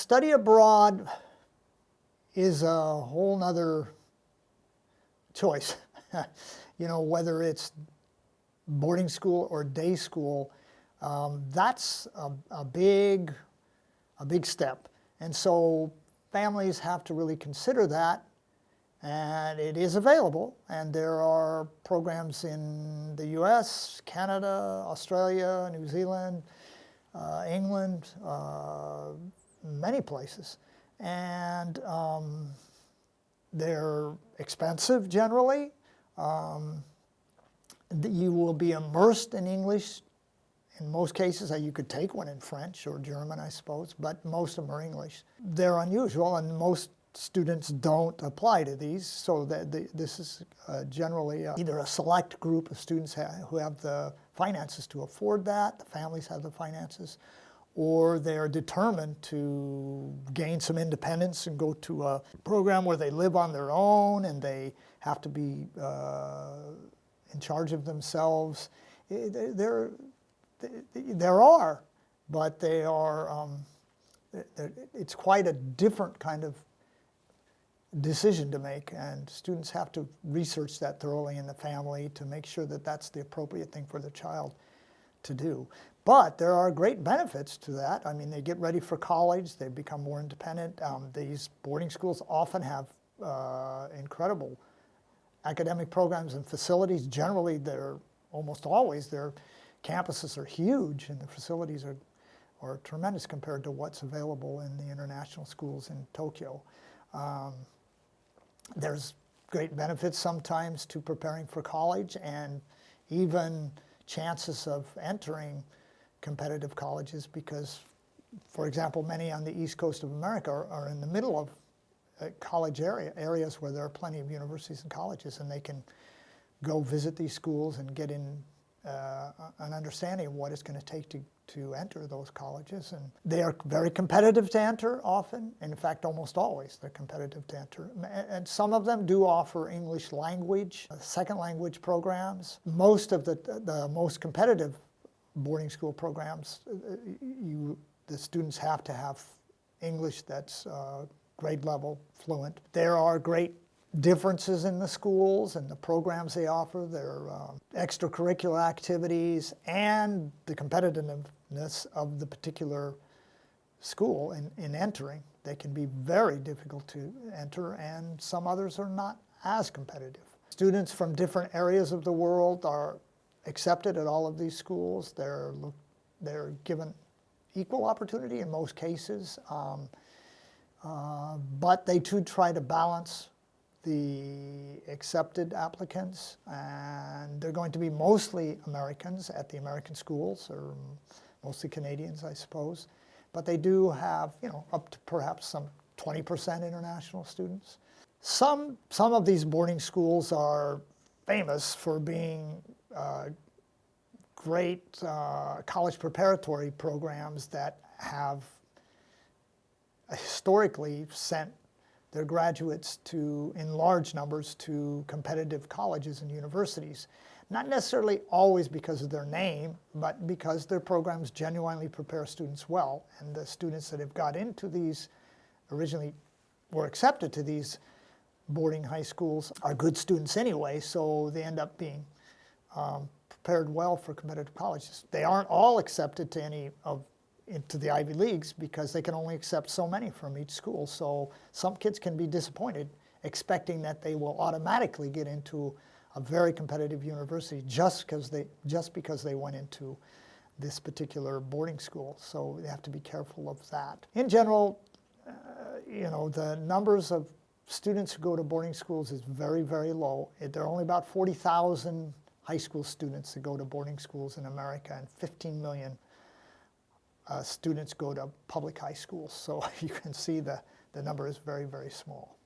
study abroad is a whole nother choice. You know, whether it's boarding school or day school, that's a big step. And so families have to really consider that. And it is available, and there are programs in the US, Canada, Australia, New Zealand, England, many places. And they're expensive generally. You will be immersed in English in most cases. You could take one in French or German, I suppose, but most of them are English. They're unusual, and most students don't apply to these, so that this is generally either a select group of students who have the finances to afford that, the families have the finances, or they're determined to gain some independence and go to a program where they live on their own and they have to be in charge of themselves. There are, but they are, it's quite a different kind of decision to make, and students have to research that thoroughly in the family to make sure that that's the appropriate thing for the child to do. But there are great benefits to that. I mean, they get ready for college, they become more independent. These boarding schools often have incredible academic programs and facilities. Generally, almost always, their campuses are huge, and the facilities are tremendous compared to what's available in the international schools in Tokyo. There's great benefits sometimes to preparing for college, and even chances of entering competitive colleges, because, for example, many on the east coast of America are in the middle of college areas where there are plenty of universities and colleges, and they can go visit these schools and get in an understanding of what it's going to take to enter those colleges. And they are very competitive to enter often. In fact, almost always they're competitive to enter. And some of them do offer English language, second language programs. Most of the most competitive boarding school programs, the students have to have English that's grade level fluent. There are great differences in the schools and the programs they offer, their extracurricular activities, and the competitiveness of the particular school in entering. They can be very difficult to enter, and some others are not as competitive. Students from different areas of the world are accepted at all of these schools. They're given equal opportunity in most cases, but they too try to balance the accepted applicants, and they're going to be mostly Americans at the American schools, or mostly Canadians, I suppose. But they do have, you know, up to perhaps some 20% international students. Some of these boarding schools are famous for being great college preparatory programs that have historically sent their graduates in large numbers to competitive colleges and universities. Not necessarily always because of their name, but because their programs genuinely prepare students well. And the students that have got into these, originally were accepted to these boarding high schools, are good students anyway, so they end up being prepared well for competitive colleges. They aren't all accepted to into the Ivy Leagues because they can only accept so many from each school. So some kids can be disappointed expecting that they will automatically get into a very competitive university just because they went into this particular boarding school. So they have to be careful of that. In general, you know, the numbers of students who go to boarding schools is very, very low. There are only about 40,000 high school students that go to boarding schools in America, and 15 million students go to public high schools. So you can see the number is very, very small.